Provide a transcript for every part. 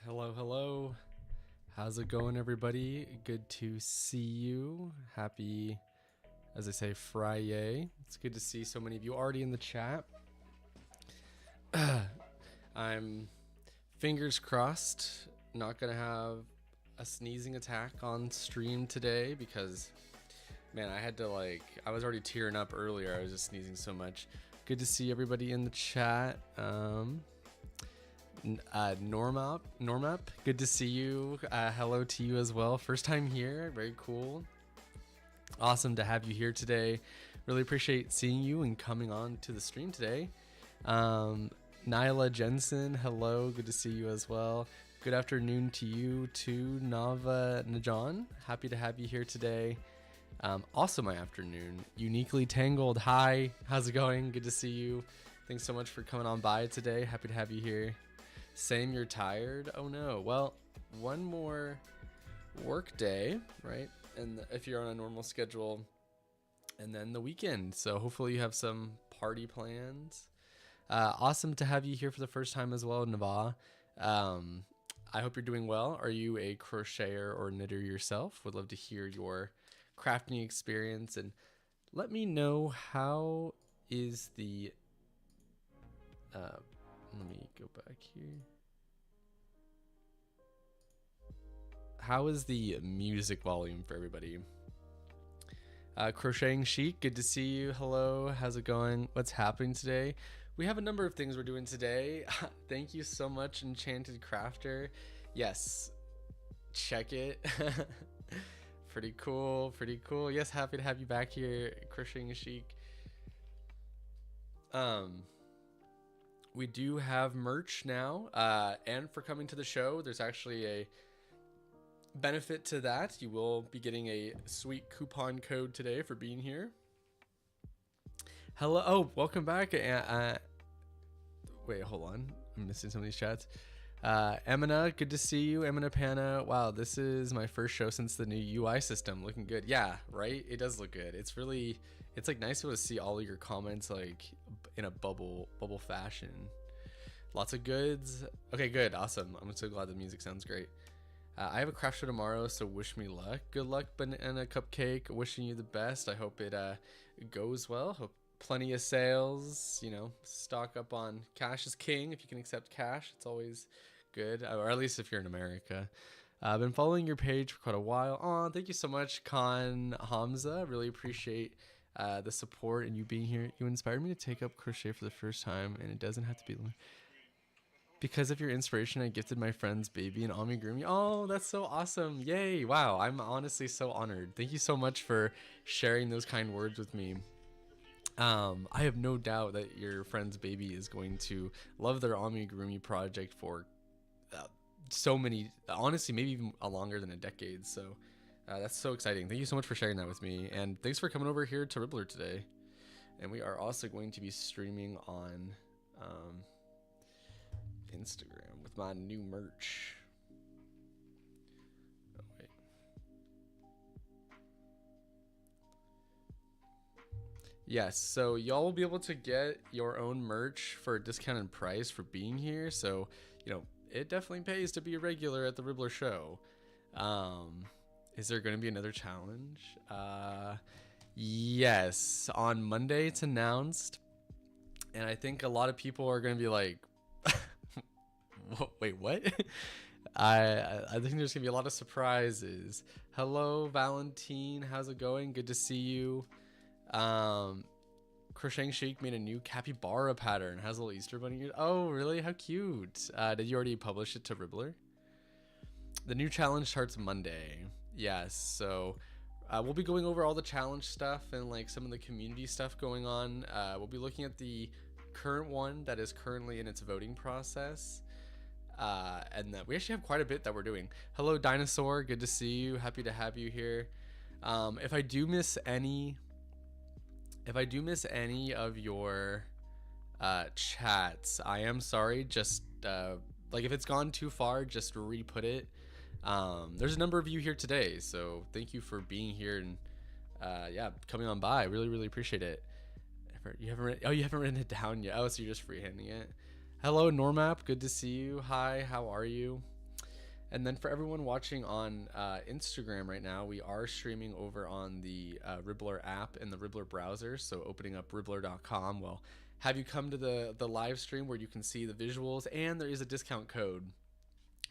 Hello. How's it going, everybody? Good to see you. Happy, as I say, Friday. It's good to see so many of you already in the chat. I'm fingers crossed not gonna have a sneezing attack on stream today because, man, I was already tearing up earlier. I was just sneezing so much. Good to see everybody in the chat. Normup, good to see you. Hello to you as well. First time here, very cool. Awesome to have you here today. Really appreciate seeing you and coming on to the stream today. Nyla Jensen, hello, good to see you as well. Good afternoon to you too, Nava Najan. Happy to have you here today. Also my afternoon. Uniquely Tangled, hi, how's it going? Good to see you. Thanks so much for coming on by today. Happy to have you here. Same, you're tired? Oh no. Well, one more work day, right? And if you're on a normal schedule, and then the weekend. So hopefully you have some party plans. Awesome to have you here for the first time as well, Nava. I hope you're doing well. Are you a crocheter or knitter yourself? Would love to hear your crafting experience, and let me know how is the let me go back here. How is the music volume for everybody? Crocheting Chic, good to see you. Hello, how's it going? What's happening today? We have a number of things we're doing today. Thank you so much, Enchanted Crafter. Yes, check it. Pretty cool. Yes, happy to have you back here, Crocheting Chic. We do have merch now, and for coming to the show, there's actually a benefit to that. You will be getting a sweet coupon code today for being here. Hello, oh, welcome back. Wait, hold on, I'm missing some of these chats. Emina, good to see you. Emina Pana, wow, this is my first show since the new UI system. Looking good. Yeah, right, it does look good. It's like nice to see all of your comments like in a bubble fashion. Lots of goods. Okay, good, awesome. I'm so glad the music sounds great. I have a craft show tomorrow, so wish me luck. Good luck, Banana Cupcake. Wishing you the best. I hope it goes well. Hope plenty of sales. You know, stock up on cash is king. If you can accept cash, it's always good. Or at least if you're in America. I've been following your page for quite a while. Oh, thank you so much, Khan Hamza. Really appreciate the support and you being here. You inspired me to take up crochet for the first time, and it doesn't have to be because of your inspiration. I gifted my friend's baby an amigurumi. Oh, that's so awesome. Yay. Wow, I'm honestly so honored. Thank you so much for sharing those kind words with me. I have no doubt that your friend's baby is going to love their amigurumi project for so many, honestly, maybe even longer than a decade. So that's so exciting. Thank you so much for sharing that with me, and thanks for coming over here to Ribblr today. And we are also going to be streaming on Instagram with my new merch. Oh wait. Yes, so y'all will be able to get your own merch for a discounted price for being here. So, you know, it definitely pays to be a regular at the Ribblr Show. Is there going to be another challenge? Yes, on Monday it's announced, and I think a lot of people are going to be like, wait, what? I think there's gonna be a lot of surprises. Hello, Valentine, how's it going? Good to see you. Crocheting Chic made a new capybara pattern. Has a little Easter bunny ears. Oh, really? How cute. Did you already publish it to Ribblr? The new challenge starts Monday. Yes, so we'll be going over all the challenge stuff and like some of the community stuff going on. We'll be looking at the current one that is currently in its voting process. And that we actually have quite a bit that we're doing. Hello, Dinosaur, good to see you. Happy to have you here. If I do miss any of your chats, I am sorry. Just like if it's gone too far, just re-put it. There's a number of you here today, so thank you for being here and yeah, coming on by. Really appreciate it. You haven't written it down yet. Oh, so you're just freehanding it. Hello, Normap. Good to see you. Hi, how are you? And then for everyone watching on Instagram right now, we are streaming over on the Ribblr app and the Ribblr browser. So opening up Ribblr.com will have you come to the live stream where you can see the visuals, and there is a discount code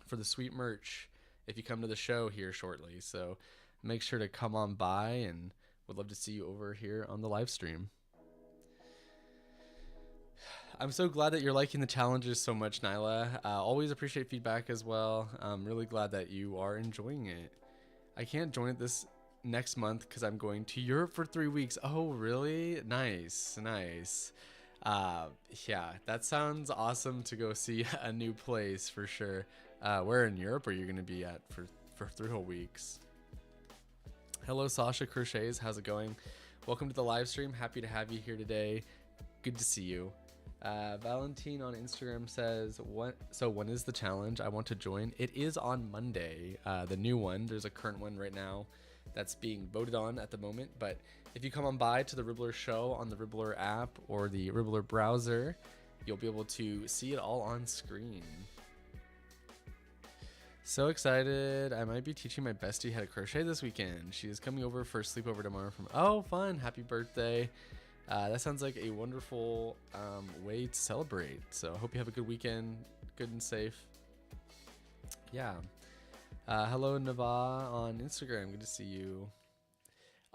for the sweet merch if you come to the show here shortly. So make sure to come on by, and would love to see you over here on the live stream. I'm so glad that you're liking the challenges so much, Nyla. Always appreciate feedback as well. I'm really glad that you are enjoying it. I can't join it this next month because I'm going to Europe for 3 weeks. Oh, really? Nice, nice. Yeah, that sounds awesome to go see a new place for sure. Where in Europe are you going to be at for 3 whole weeks? Hello, Sasha Crochets. How's it going? Welcome to the live stream. Happy to have you here today. Good to see you. Valentine on Instagram says, when is the challenge? I want to join. It is on Monday, the new one. There's a current one right now that's being voted on at the moment. But if you come on by to the Ribblr Show on the Ribblr app or the Ribblr browser, you'll be able to see it all on screen. So excited. I might be teaching my bestie how to crochet this weekend. She is coming over for a sleepover tomorrow from, oh, fun. Happy birthday. That sounds like a wonderful way to celebrate. So I hope you have a good weekend, good and safe. Yeah. Hello, Nava on Instagram. Good to see you.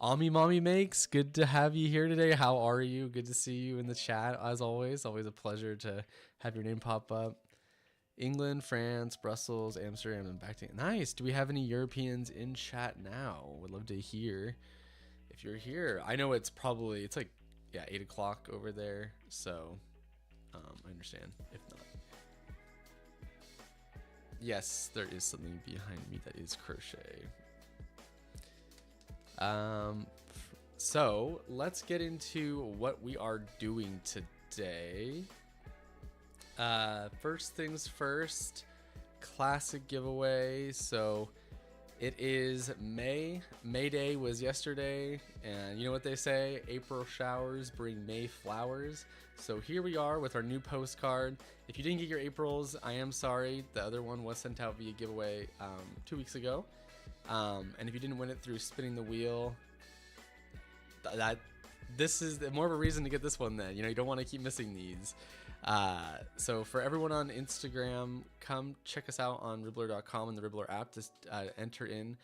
Ami Mommy Makes, good to have you here today. How are you? Good to see you in the chat, as always. Always a pleasure to have your name pop up. England, France, Brussels, Amsterdam, and back to... Nice. Do we have any Europeans in chat now? Would love to hear if you're here. I know it's like, yeah, 8 o'clock over there, so I understand if not. Yes, there is something behind me that is crochet. So let's get into what we are doing today. First things first, classic giveaway. So it is May. May Day was yesterday, and you know what they say, April showers bring May flowers. So here we are with our new postcard. If you didn't get your Aprils, I am sorry. The other one was sent out via giveaway 2 weeks ago. And if you didn't win it through spinning the wheel, this is more of a reason to get this one then. You know, you don't want to keep missing these. So for everyone on Instagram, come check us out on Ribblr.com and the Ribblr app to enter in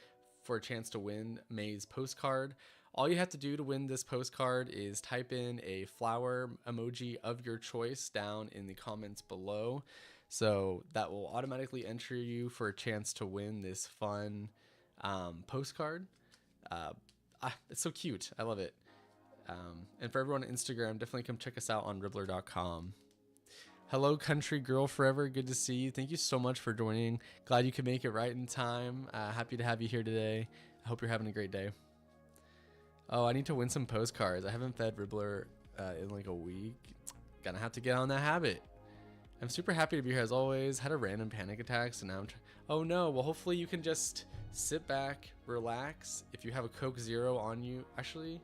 for a chance to win May's postcard. All you have to do to win this postcard is type in a flower emoji of your choice down in the comments below. So that will automatically enter you for a chance to win this fun postcard. It's so cute. I love it. And for everyone on Instagram, definitely come check us out on Ribblr.com. Hello, country girl forever. Good to see you. Thank you so much for joining. Glad you could make it right in time. Happy to have you here today. I hope you're having a great day. Oh, I need to win some postcards. I haven't fed Ribblr in like a week. Gonna have to get on that habit. I'm super happy to be here as always. Had a random panic attack, so now I'm oh no. Well, hopefully you can just sit back, relax. If you have a Coke Zero on you, actually,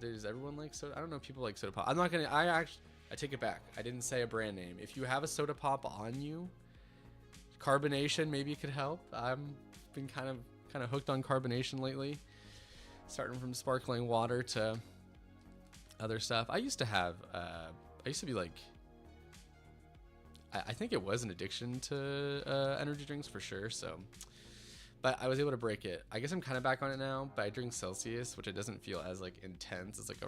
does everyone like soda? I don't know if people like soda pop. I'm not gonna. I take it back. I didn't say a brand name. If you have a soda pop on you, carbonation maybe could help. I've been kind of hooked on carbonation lately, starting from sparkling water to other stuff. I used to be like, I think it was an addiction to energy drinks for sure. So, but I was able to break it. I guess I'm kind of back on it now, but I drink Celsius, which it doesn't feel as like intense as like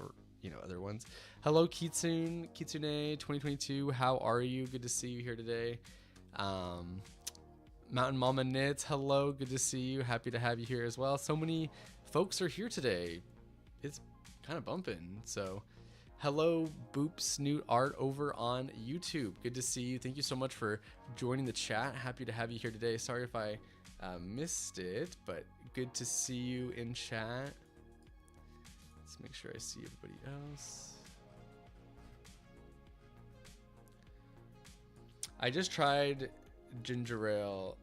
other ones. Hello, Kitsune 2022. How are you? Good to see you here today. Mountain Mama Knits. Hello, good to see you. Happy to have you here as well. So many folks are here today. It's kind of bumping. So hello, Boop Snoot Art over on YouTube. Good to see you. Thank you so much for joining the chat. Happy to have you here today. Sorry if I missed it, but good to see you in chat. Let's make sure I see everybody else. I just tried ginger ale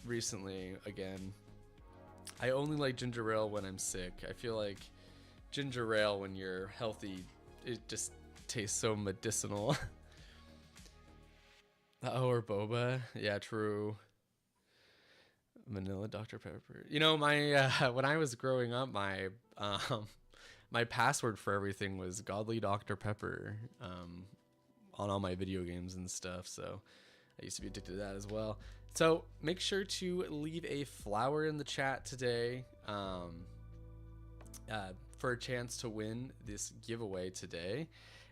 recently again. I only like ginger ale when I'm sick. I feel like ginger ale when you're healthy, it just tastes so medicinal. Oh, or boba. Yeah, true. Vanilla Dr. Pepper. You know, my when I was growing up, my password for everything was Godly Dr. Pepper on all my video games and stuff. So I used to be addicted to that as well. So make sure to leave a flower in the chat today for a chance to win this giveaway today.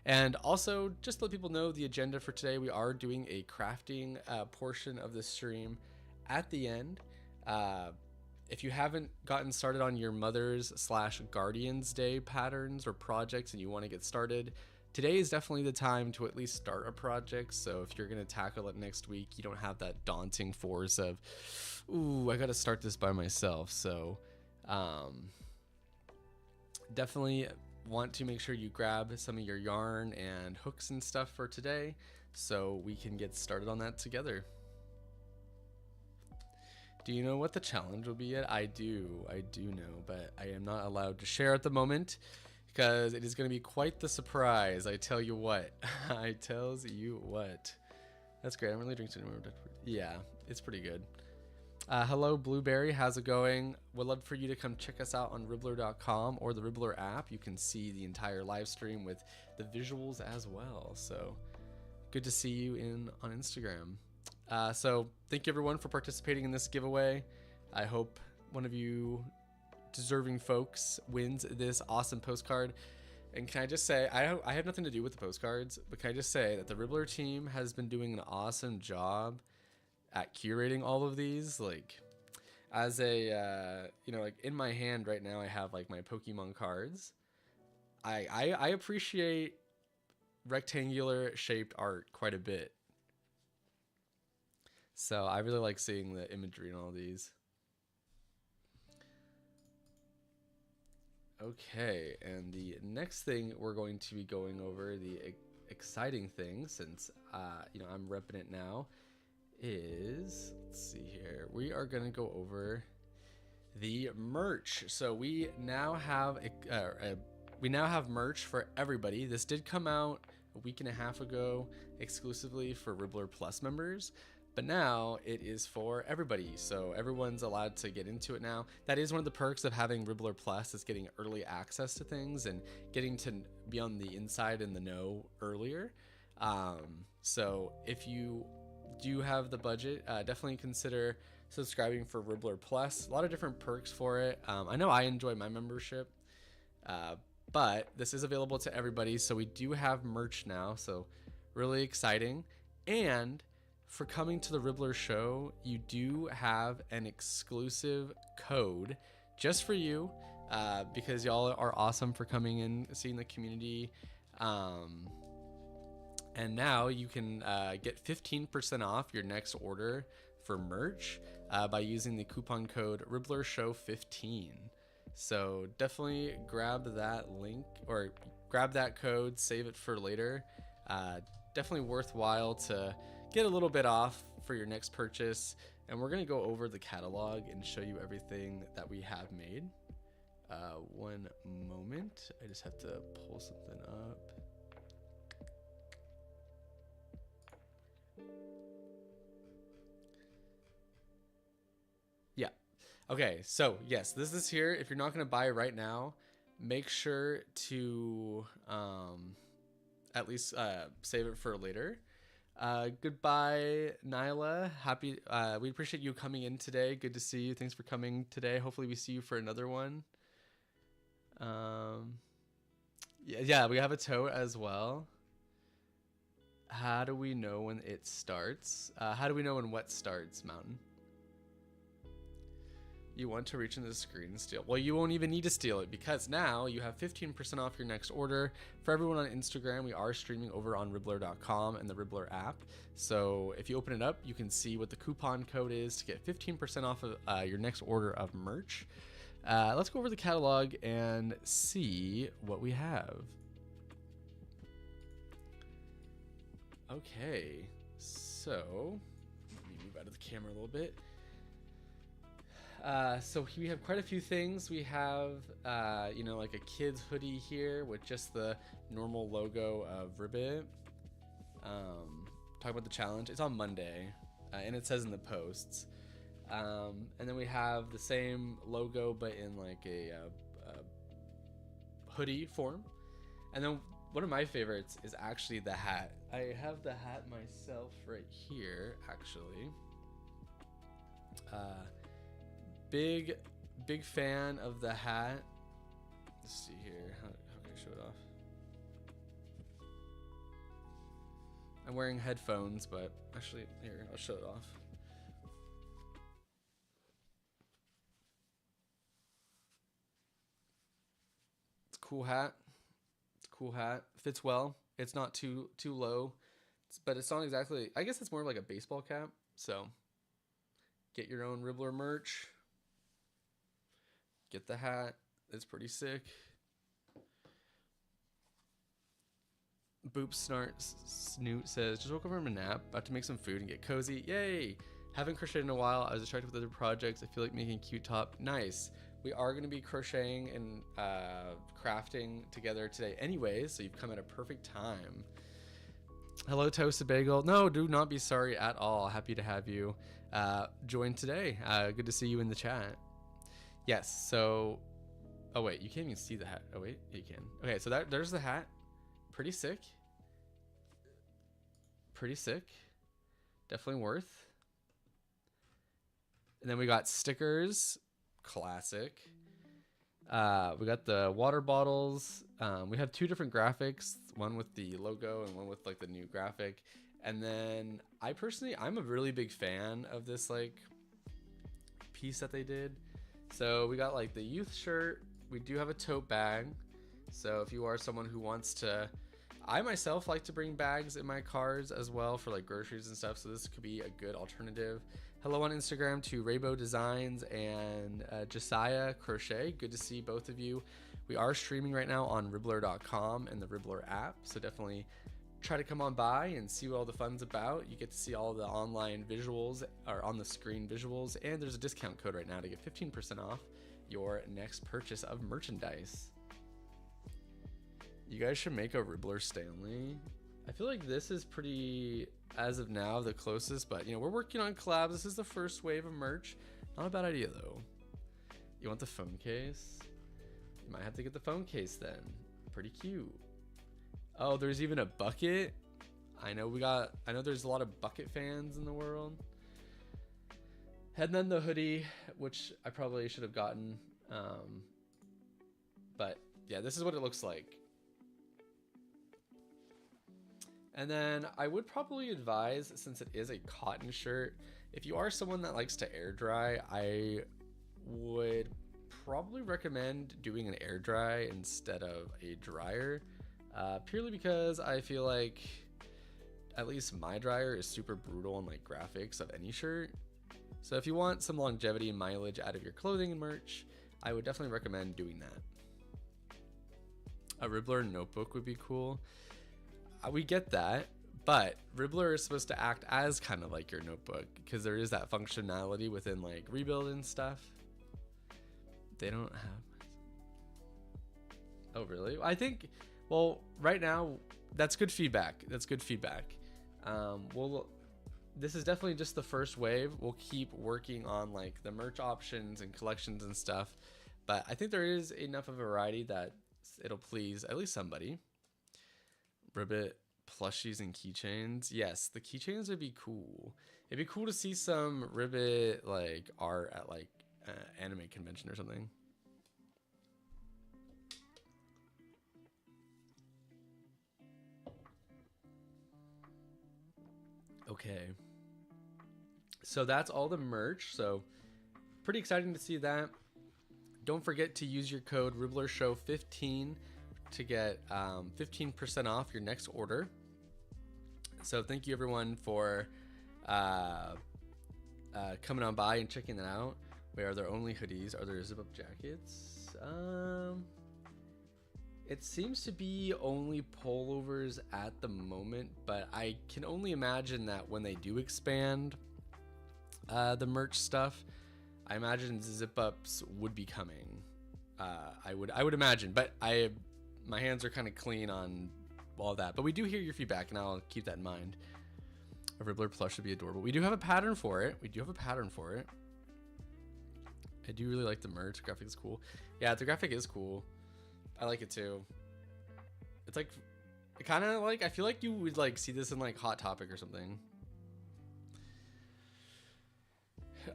And also, just to let people know the agenda for today, we are doing a crafting portion of the stream at the end. If you haven't gotten started on your Mother's/Guardian's Day patterns or projects and you want to get started, today is definitely the time to at least start a project. So if you're going to tackle it next week, you don't have that daunting force of, ooh, I got to start this by myself. So definitely want to make sure you grab some of your yarn and hooks and stuff for today so we can get started on that together. Do you know what the challenge will be yet? I do know, but I am not allowed to share at the moment because it is going to be quite the surprise. I tell you what. I tells you what. That's great. I'm really drinking more. Yeah, it's pretty good. Hello, Blueberry. How's it going? Would love for you to come check us out on Ribblr.com or the Ribblr app. You can see the entire live stream with the visuals as well. So good to see you on Instagram. So thank you everyone for participating in this giveaway. I hope one of you deserving folks wins this awesome postcard. And can I just say, I have nothing to do with the postcards, but can I just say that the Ribblr team has been doing an awesome job at curating all of these. Like, as a you know, like in my hand right now I have like my Pokemon cards. I appreciate rectangular shaped art quite a bit, so I really like seeing the imagery in all these. Okay, and the next thing we're going to be going over, the exciting thing, since you know, I'm repping it now, is, let's see here, we are going to go over the merch. So we now have merch for everybody. This did come out a week and a half ago exclusively for Ribblr Plus members, but now it is for everybody, so everyone's allowed to get into it now. That is one of the perks of having Ribblr Plus, is getting early access to things and getting to be on the inside in the know earlier. So if you do have the budget, definitely consider subscribing for Ribblr Plus. A lot of different perks for it. I know I enjoy my membership, but this is available to everybody. So we do have merch now, so really exciting. And for coming to the Ribblr Show, you do have an exclusive code just for you, because y'all are awesome for coming in, seeing the community. And now you can get 15% off your next order for merch by using the coupon code Ribblr Show 15. So definitely grab that link or grab that code, save it for later. Definitely worthwhile to get a little bit off for your next purchase. And we're gonna go over the catalog and show you everything that we have made. One moment, I just have to pull something up. Yeah. Okay, so yes, this is here. If you're not going to buy right now, make sure to at least save it for later. Goodbye, Nyla. Happy. We appreciate you coming in today. Good to see you. Thanks for coming today. Hopefully we see you for another one. Yeah, we have a tote as well. How do we know when it starts? How do we know when what starts, Mountain? You want to reach into the screen and steal. Well, you won't even need to steal it, because now you have 15% off your next order. For everyone on Instagram, we are streaming over on Ribblr.com and the Ribblr app. So if you open it up, you can see what the coupon code is to get 15% off of your next order of merch. Let's go over the catalog and see what we have. Okay, so let me move out of the camera a little bit. So we have quite a few things. We have, you know, like a kid's hoodie here with just the normal logo of Ribbit. Talk about the challenge. It's on Monday, and it says in the posts. And then we have the same logo but in like a hoodie form. And then one of my favorites is actually the hat. I have the hat myself right here, actually. Big fan of the hat. Let's see here. How can I show it off? I'm wearing headphones, but actually, here, I'll show it off. It's a cool hat. It's a cool hat. Fits well. It's not too low, but it's not exactly, I guess it's more like a baseball cap. So get your own Ribblr merch. Get the hat. It's pretty sick. Boop Snart Snoot says, just woke up from a nap, about to make some food and get cozy. Yay! Haven't crocheted in a while. I was distracted with other projects. I feel like making a cute top. Nice. We are going to be crocheting and crafting together today anyways, so you've come at a perfect time. Hello, Toasted Bagel. No, do not be sorry at all. Happy to have you join today. Good to see you in the chat. Yes, so... Oh, wait, you can't even see the hat. Oh, wait, you can. Okay, so there's the hat. Pretty sick. Pretty sick. Definitely worth. And then we got stickers. Classic. We got the water bottles. We have two different graphics. One with the logo and one with like the new graphic. And then I'm a really big fan of this like piece that they did. So we got like the youth shirt. We do have a tote bag. So if you are someone who wants to, I myself like to bring bags in my cars as well for like groceries and stuff. So this could be a good alternative. Hello on Instagram to Rainbow Designs and Josiah Crochet. Good to see both of you. We are streaming right now on Ribblr.com and the Ribblr app. So definitely try to come on by and see what all the fun's about. You get to see all the online visuals or on the screen visuals. And there's a discount code right now to get 15% off your next purchase of merchandise. You guys should make a Ribblr Stanley. I feel like this is pretty, as of now, the closest, but you know, we're working on collabs. This is the first wave of merch. Not a bad idea though. You want the phone case? You might have to get the phone case then. Pretty cute. Oh, there's even a bucket. I know there's a lot of bucket fans in the world. And then the hoodie, which I probably should have gotten. But yeah, this is what it looks like. And then I would probably advise, since it is a cotton shirt, if you are someone that likes to air dry, I would probably recommend doing an air dry instead of a dryer. Purely because I feel like at least my dryer is super brutal on like graphics of any shirt. So if you want some longevity and mileage out of your clothing and merch, I would definitely recommend doing that. A Ribblr notebook would be cool. We get that, but Ribblr is supposed to act as kind of like your notebook because there is that functionality within like rebuild and stuff. They don't have. Oh, really? I think, well, right now, that's good feedback. That's good feedback. This is definitely just the first wave. We'll keep working on like the merch options and collections and stuff, but I think there is enough of a variety that it'll please at least somebody. Ribbit plushies and keychains. Yes, the keychains would be cool. It'd be cool to see some Ribbit like art at like anime convention or something. Okay. So that's all the merch. So pretty exciting to see that. Don't forget to use your code Ribblr Show 15 to get 15% off your next order. So thank you everyone for coming on by and checking that out. Wait, are there only hoodies? Are there zip up jackets? It seems to be only pullovers at the moment, but I can only imagine that when they do expand the merch stuff, I imagine zip ups would be coming. I would imagine, but my hands are kind of clean on all of that. But we do hear your feedback, and I'll keep that in mind. A Ribblr plush would be adorable. We do have a pattern for it. I do really like the merch. The graphic is cool. Yeah, the graphic is cool. I like it too. It's like, kind of like, I feel like you would like see this in like Hot Topic or something.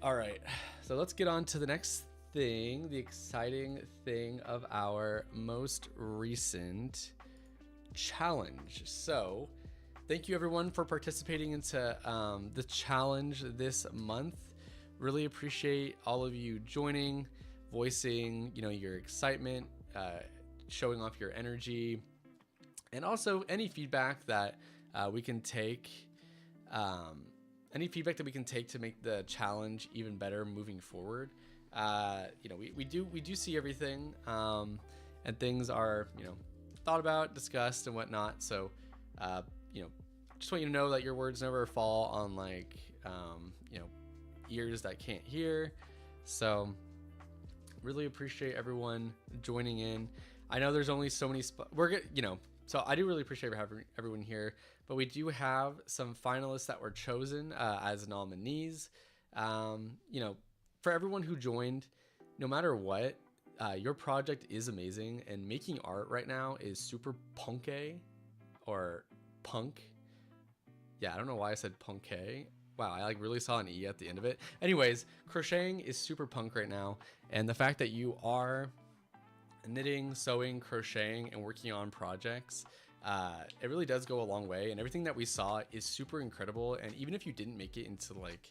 All right, so let's get on to the next thing, the exciting thing of our most recent challenge. So thank you everyone for participating into the challenge this month. Really appreciate all of you joining, voicing, you know, your excitement, showing off your energy, and also any feedback that we can take. Any feedback that we can take to make the challenge even better moving forward. You know, we do see everything, and things are, you know, thought about, discussed, and whatnot. So, you know, just want you to know that your words never fall on like, you know, ears that can't hear. So, really appreciate everyone joining in. I know there's only so many you know. So I do really appreciate having everyone here, but we do have some finalists that were chosen as nominees. You know, for everyone who joined, no matter what, your project is amazing, and making art right now is super punky or punk. Yeah, I don't know why I said punky. Wow, I like really saw an E at the end of it. Anyways, crocheting is super punk right now, and the fact that you are knitting, sewing, crocheting, and working on projects, it really does go a long way, and everything that we saw is super incredible. And even if you didn't make it into like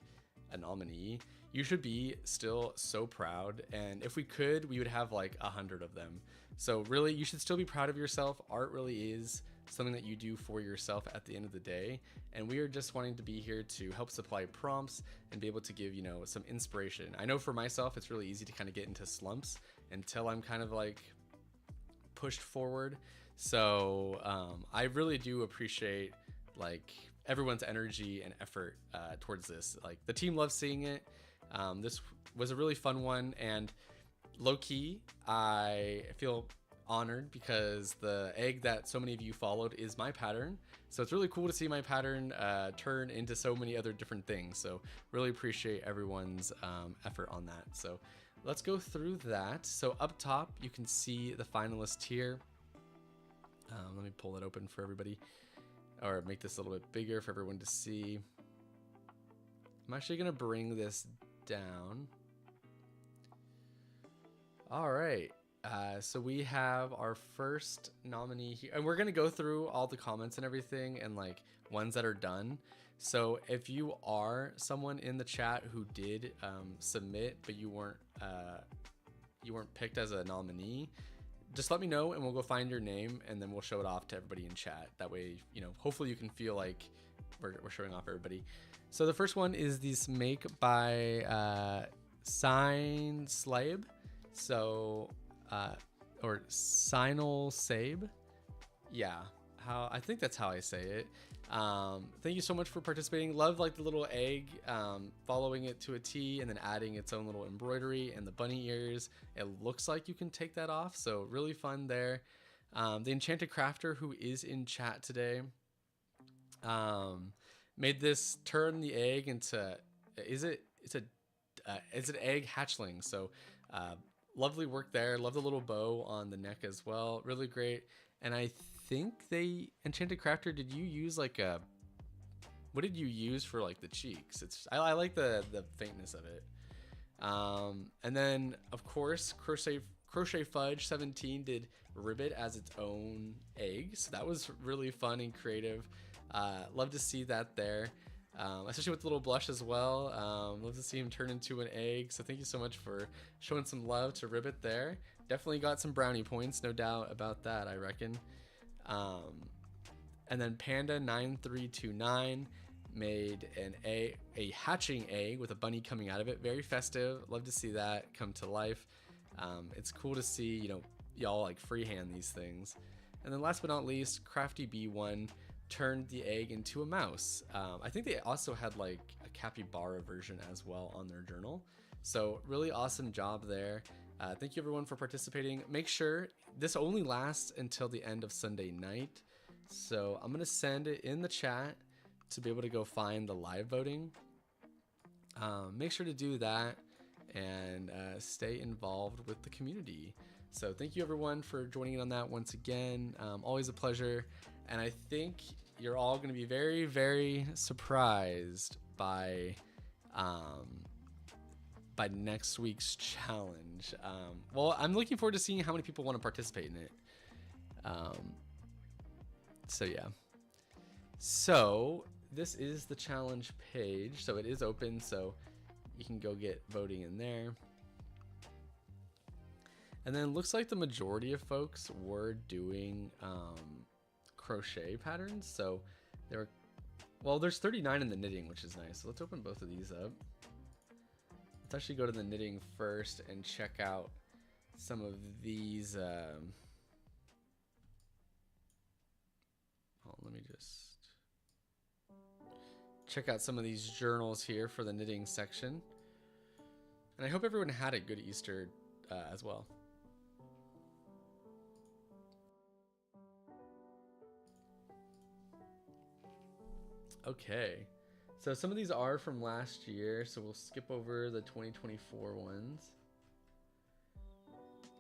a nominee, you should be still so proud, and if we could, we would have like 100 of them. So really, you should still be proud of yourself. Art really is something that you do for yourself at the end of the day, and we are just wanting to be here to help supply prompts and be able to give, you know, some inspiration. I know for myself, it's really easy to kind of get into slumps until I'm kind of like pushed forward. So I really do appreciate like everyone's energy and effort towards this. Like the team loves seeing it. This was a really fun one, and low-key I feel honored because the egg that so many of you followed is my pattern. So it's really cool to see my pattern turn into so many other different things. So really appreciate everyone's effort on that. So let's go through that. So up top, you can see the finalist here. Let me pull it open for everybody, or make this a little bit bigger for everyone to see. I'm actually gonna bring this down. All right. So we have our first nominee here, and we're gonna go through all the comments and everything, and like ones that are done. So if you are someone in the chat who did submit, but you weren't picked as a nominee, just let me know, and we'll go find your name, and then we'll show it off to everybody in chat. That way, you know, hopefully you can feel like we're showing off everybody. So the first one is this make by Sign Slabe. So or Sinal Sabe. Yeah, I think that's how I say it. Thank you so much for participating. Love like the little egg, following it to a T and then adding its own little embroidery and the bunny ears. It looks like you can take that off, so really fun there. The Enchanted Crafter, who is in chat today, made this turn the egg into, it's an egg hatchling. So lovely work there. Love the little bow on the neck as well. Really great. And I think Enchanted Crafter, did you use like what did you use for like the cheeks? I like the faintness of it. And then of course Crochet Fudge 17 did Ribbit as its own egg, so that was really fun and creative. Love to see that there, especially with the little blush as well. Love to see him turn into an egg, so thank you so much for showing some love to Ribbit there. Definitely got some brownie points, no doubt about that, I reckon. And then Panda 9329 made a hatching egg with a bunny coming out of it. Very festive. Love to see that come to life. It's cool to see, you know, y'all like freehand these things. And then last but not least, Crafty B1 turned the egg into a mouse. I think they also had like a capybara version as well on their journal. So really awesome job there. Thank you everyone for participating. Make sure this only lasts until the end of Sunday night. So I'm gonna send it in the chat to be able to go find the live voting. Make sure to do that. and stay involved with the community. So thank you everyone for joining in on that once again. Always a pleasure. And I think you're all going to be very, very surprised by next week's challenge. Well, I'm looking forward to seeing how many people want to participate in it. So yeah. So this is the challenge page. So it is open, so you can go get voting in there. And then it looks like the majority of folks were doing crochet patterns. So there were, well, there's 39 in the knitting, which is nice. So let's open both of these up. Let's actually go to the knitting first and check out some of these. Let me just check out some of these journals here for the knitting section. And I hope everyone had a good Easter as well. Okay, so some of these are from last year, so we'll skip over the 2024 ones.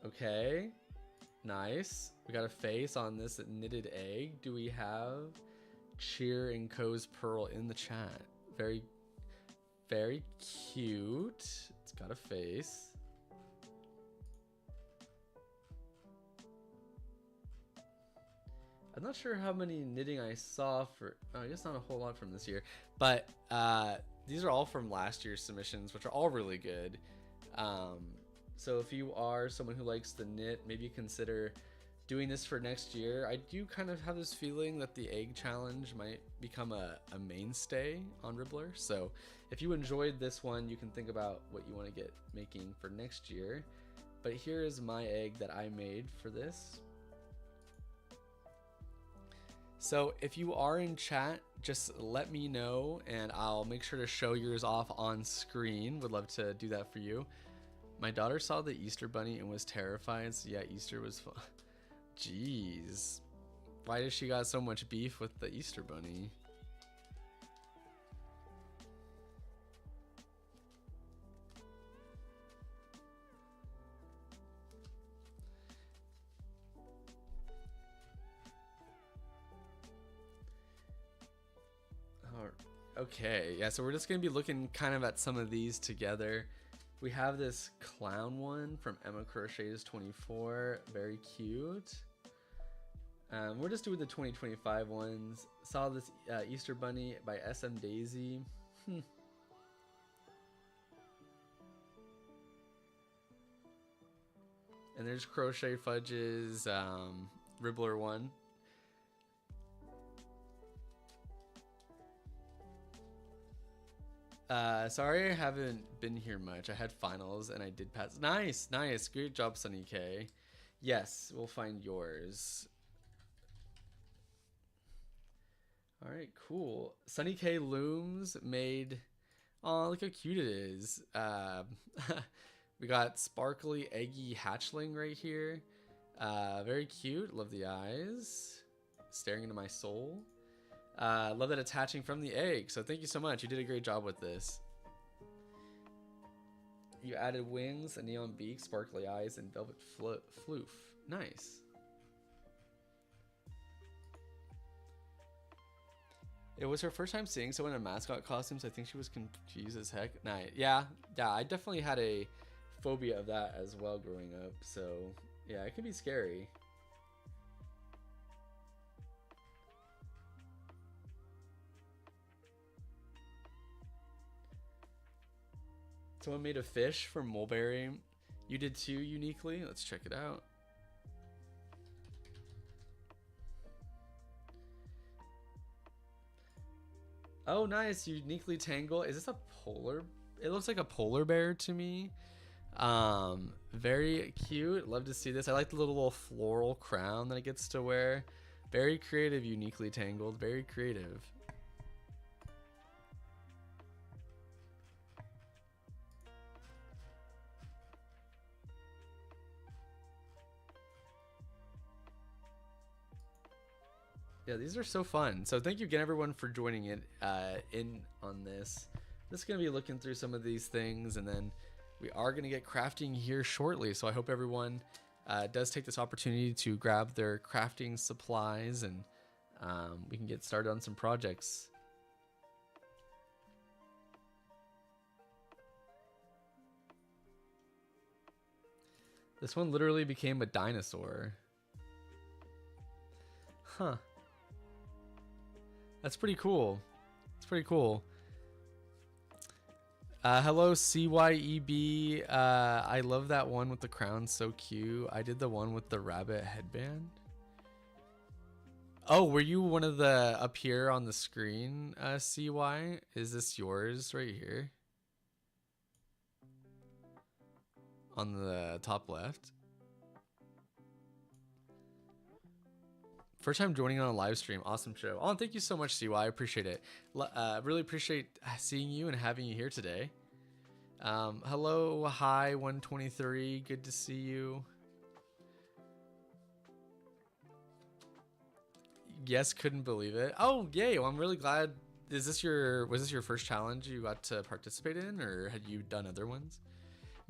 Okay, nice. We got a face on this knitted egg. Do we have Cheer and Co's Pearl in the chat? Very, very cute. It's got a face. I'm not sure how many knitting I saw for, I guess not a whole lot from this year, but these are all from last year's submissions, which are all really good. So if you are someone who likes to knit, maybe consider doing this for next year. I do kind of have this feeling that the egg challenge might become a mainstay on Ribblr. So if you enjoyed this one, you can think about what you want to get making for next year. But here is my egg that I made for this. So if you are in chat, just let me know and I'll make sure to show yours off on screen. Would love to do that for you. My daughter saw the Easter bunny and was terrified. So yeah, Easter was fun. Jeez. Why does she got so much beef with the Easter bunny? Okay, yeah, so we're just gonna be looking kind of at some of these together. We have this clown one from Emma Crochets 24, very cute. We're just doing the 2025 ones. Saw this Easter bunny by SM Daisy. And there's Crochet Fudge's Ribblr one. Sorry I haven't been here much. I had finals and I did pass. Nice, nice. Great job, Sunny K. Yes, we'll find yours. All right, cool. Sunny K Looms made, oh, look how cute it is. We got sparkly eggy hatchling right here. Very cute. Love the eyes. Staring into my soul. Love that attaching from the egg. So thank you so much. You did a great job with this. You added wings, a neon beak, sparkly eyes, and velvet floof. Nice. It was her first time seeing someone in mascot costumes. I think she was confused as heck. Nice. Yeah, I definitely had a phobia of that as well growing up. So yeah, it can be scary. Someone made a fish from mulberry. You did too, uniquely. Let's check it out. Oh, nice. Uniquely tangled. Is this a polar? It looks like a polar bear to me. Very cute. Love to see this. I like the little floral crown that it gets to wear. Very creative, uniquely tangled. Very creative. Yeah, these are so fun. So thank you again, everyone, for joining in on this. Just gonna be looking through some of these things, and then we are going to get crafting here shortly. So I hope everyone does take this opportunity to grab their crafting supplies, and we can get started on some projects. This one literally became a dinosaur. Huh. That's pretty cool. It's pretty cool. Hello, CYEB. I love that one with the crown. So cute. I did the one with the rabbit headband. Oh, were you one of the up here on the screen, CY? Is this yours right here? On the top left. First time joining on a live stream. Awesome show. Oh, thank you so much, CY. I appreciate it. Really appreciate seeing you and having you here today. Hello, hi, 123. Good to see you. Yes, couldn't believe it. Oh, yay. Well, I'm really glad. Was this your first challenge you got to participate in, or had you done other ones?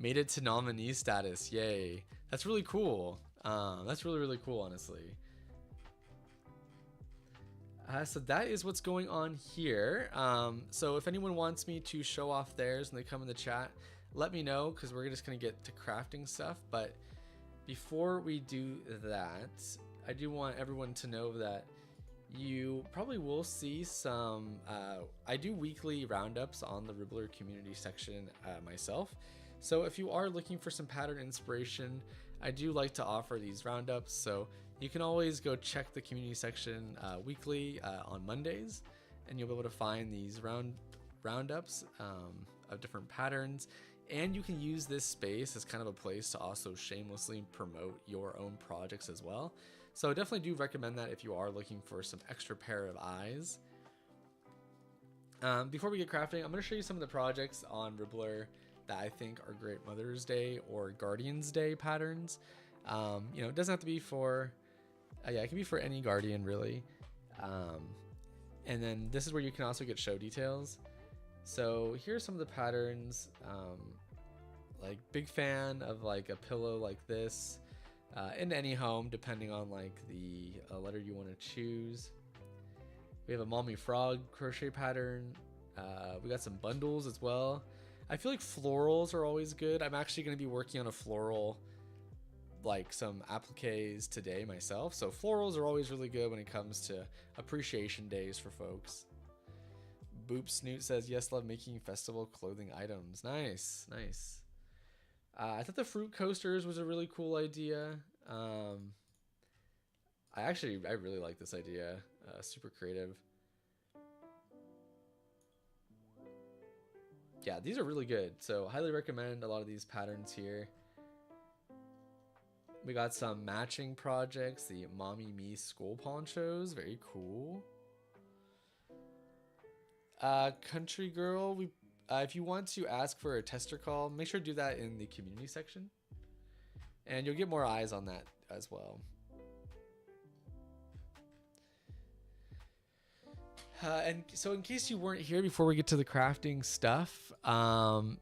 Made it to nominee status. Yay. That's really cool. That's really, really cool, honestly. So that is what's going on here. So if anyone wants me to show off theirs and they come in the chat, let me know, because we're just going to get to crafting stuff. But before we do that, I do want everyone to know that you probably will see some, I do weekly roundups on the Ribblr community section myself. So if you are looking for some pattern inspiration, I do like to offer these roundups. So you can always go check the community section weekly on Mondays, and you'll be able to find these roundups of different patterns. And you can use this space as kind of a place to also shamelessly promote your own projects as well. So I definitely do recommend that if you are looking for some extra pair of eyes. Before we get crafting, I'm going to show you some of the projects on Ribblr that I think are great Mother's Day or Guardian's Day patterns. You know, it doesn't have to be for, yeah, it can be for any Guardian really. And then this is where you can also get show details. So here's some of the patterns. Like big fan of like a pillow like this in any home, depending on like the letter you want to choose. We have a mommy frog crochet pattern. We got some bundles as well. I feel like florals are always good. I'm actually going to be working on a floral, like some appliques today myself. So florals are always really good when it comes to appreciation days for folks. Boop Snoot says, yes, love making festival clothing items. Nice, nice. I thought the fruit coasters was a really cool idea. I really like this idea. Super creative. Yeah, these are really good. So highly recommend a lot of these patterns here. We got some matching projects. The Mommy Me school ponchos. Very cool. Country Girl. If you want to ask for a tester call, make sure to do that in the community section. And you'll get more eyes on that as well. And so in case you weren't here before we get to the crafting stuff,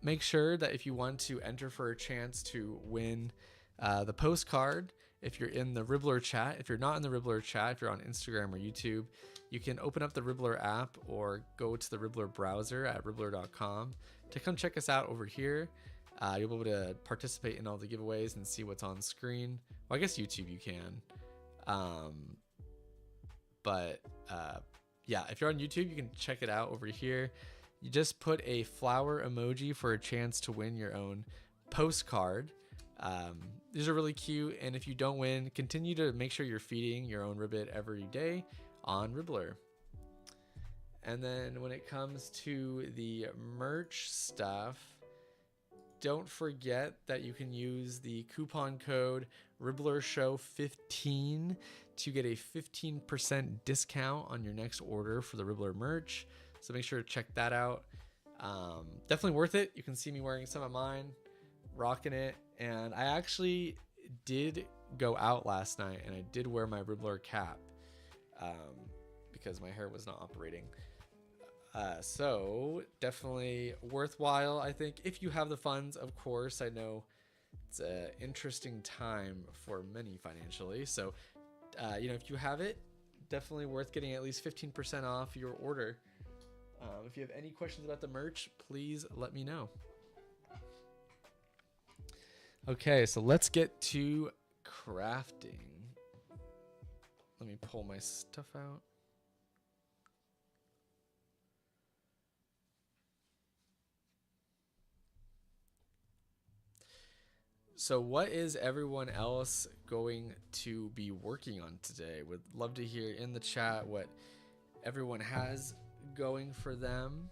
make sure that if you want to enter for a chance to win the postcard, if you're in the Ribblr chat, if you're not in the Ribblr chat, if you're on Instagram or YouTube, you can open up the Ribblr app or go to the Ribblr browser at ribblr.com to come check us out over here. You'll be able to participate in all the giveaways and see what's on screen. Well, I guess YouTube you can. Yeah, if you're on YouTube, you can check it out over here. You just put a flower emoji for a chance to win your own postcard. These are really cute, and if you don't win, continue to make sure you're feeding your own ribbit every day on Ribblr. And then when it comes to the merch stuff, don't forget that you can use the coupon code Ribblr Show 15 to get a 15% discount on your next order for the Ribblr merch. So make sure to check that out. Definitely worth it. You can see me wearing some of mine, rocking it. And I actually did go out last night and I did wear my Ribblr cap because my hair was not operating. So definitely worthwhile, I think, if you have the funds. Of course, I know it's an interesting time for many financially. So, if you have it, definitely worth getting at least 15% off your order. If you have any questions about the merch, please let me know. Okay, so let's get to crafting. Let me pull my stuff out. So what is everyone else going to be working on today? Would love to hear in the chat what everyone has going for them.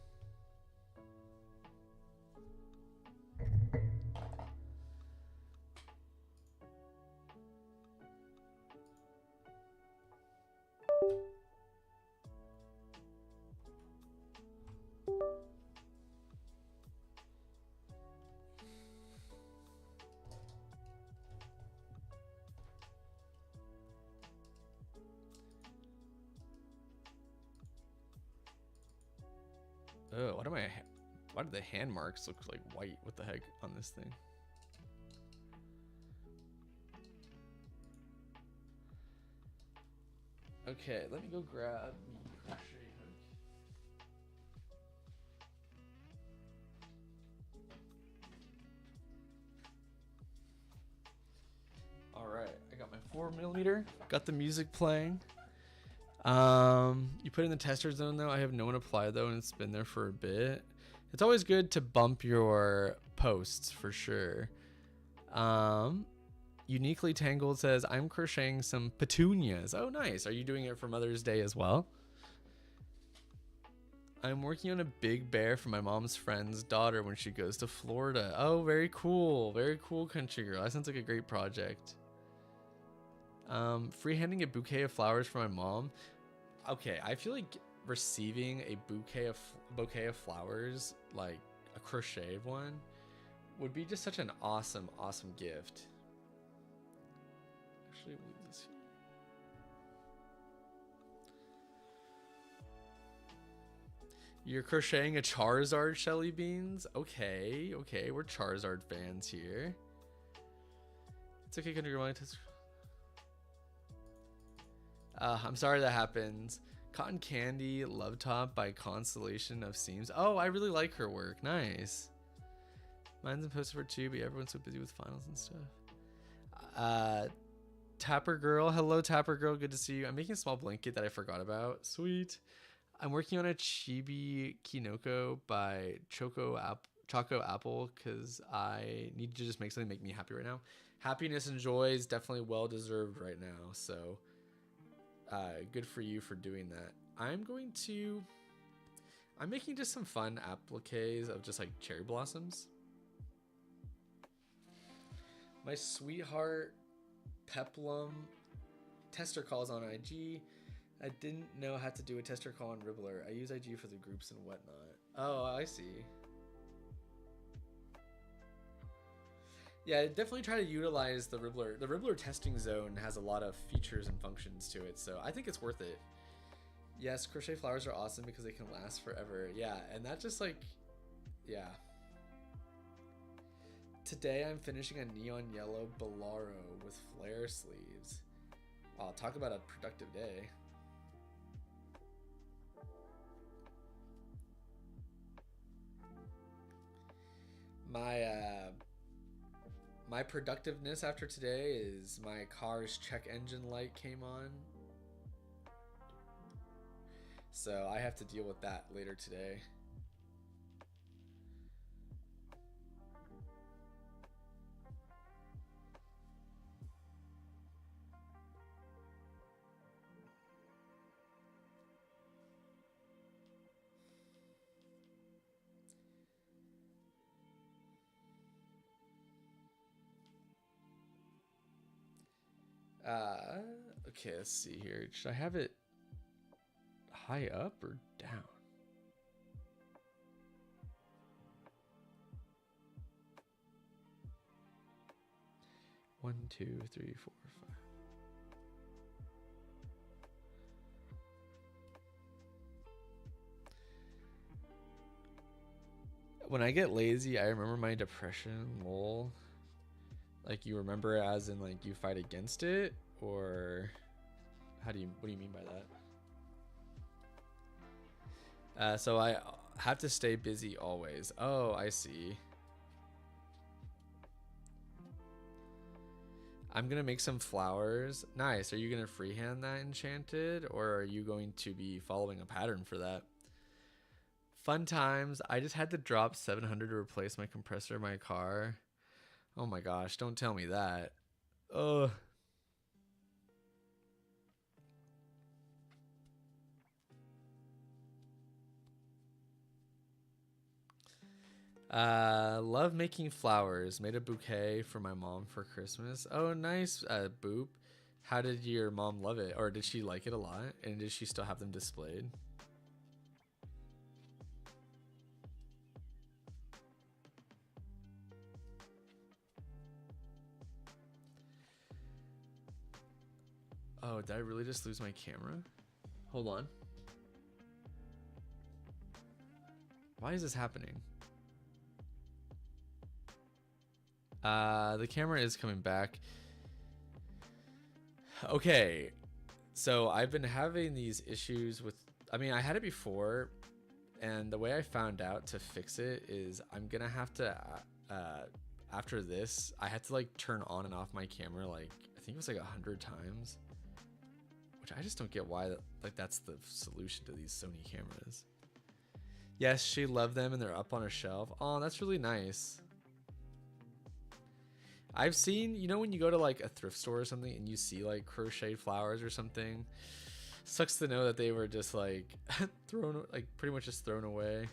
Oh, why do the hand marks look like white? What the heck on this thing? Okay, let me go grab the crochet hook. All right, I got my 4mm. Got the music playing. You put it in the tester zone though. I have no one apply though, and it's been there for a bit. It's always good to bump your posts for sure. Uniquely Tangled says, I'm crocheting some petunias. Oh, nice. Are you doing it for Mother's Day as well? I'm working on a big bear for my mom's friend's daughter when she goes to Florida. Oh, very cool. Very cool, country girl. That sounds like a great project. Freehanding a bouquet of flowers for my mom. Okay, I feel like receiving a bouquet of flowers, like a crocheted one, would be just such an awesome gift. Actually, we'll leave this here. You're crocheting a Charizard, Shelly Beans? Okay, we're Charizard fans here. It's okay, couldn't your test. I'm sorry that happens. Cotton Candy Love Top by Constellation of Seams. Oh, I really like her work. Nice. Mine's in poster for 2, but everyone's so busy with finals and stuff. Tapper Girl. Hello, Tapper Girl. Good to see you. I'm making a small blanket that I forgot about. Sweet. I'm working on a Chibi Kinoko by Choco Apple because I need to just make something make me happy right now. Happiness and joy is definitely well deserved right now. So good for you for doing that. I'm making just some fun appliques of just like cherry blossoms. My sweetheart Peplum tester calls on IG. I didn't know how to do a tester call on Ribblr. I use IG for the groups and whatnot. Oh, I see. Yeah, definitely try to utilize the Ribblr. The Ribblr testing zone has a lot of features and functions to it, so I think it's worth it. Yes, crochet flowers are awesome because they can last forever. Yeah, and that just like, yeah. Today I'm finishing a neon yellow bolero with flare sleeves. Wow, talk about a productive day. My productiveness after today is my car's check engine light came on. So I have to deal with that later today. Okay, let's see here. Should I have it high up or down? One, two, three, four, five. When I get lazy, I remember my depression. Lol. Like you remember it as in like you fight against it, or what do you mean by that? So I have to stay busy always. Oh, I see. I'm gonna make some flowers. Nice. Are you gonna freehand that enchanted, or are you going to be following a pattern for that? Fun times. I just had to drop 700 to replace my compressor in my car. Oh my gosh, don't tell me that. Ugh. Love making flowers. Made a bouquet for my mom for Christmas. Oh, nice, Boop. How did your mom love it? Or did she like it a lot? And did she still have them displayed? Oh, did I really just lose my camera? Hold on. Why is this happening? The camera is coming back. Okay, so I've been having these issues with, I mean, I had it before, and the way I found out to fix it is I'm gonna have to, after this, I had to like turn on and off my camera like, I think it was like 100 times, which I just don't get why, like that's the solution to these Sony cameras. Yes, she loved them and they're up on a shelf. Oh, that's really nice. I've seen, you know, when you go to like a thrift store or something and you see like crocheted flowers or something, sucks to know that they were just like thrown, like pretty much just thrown away.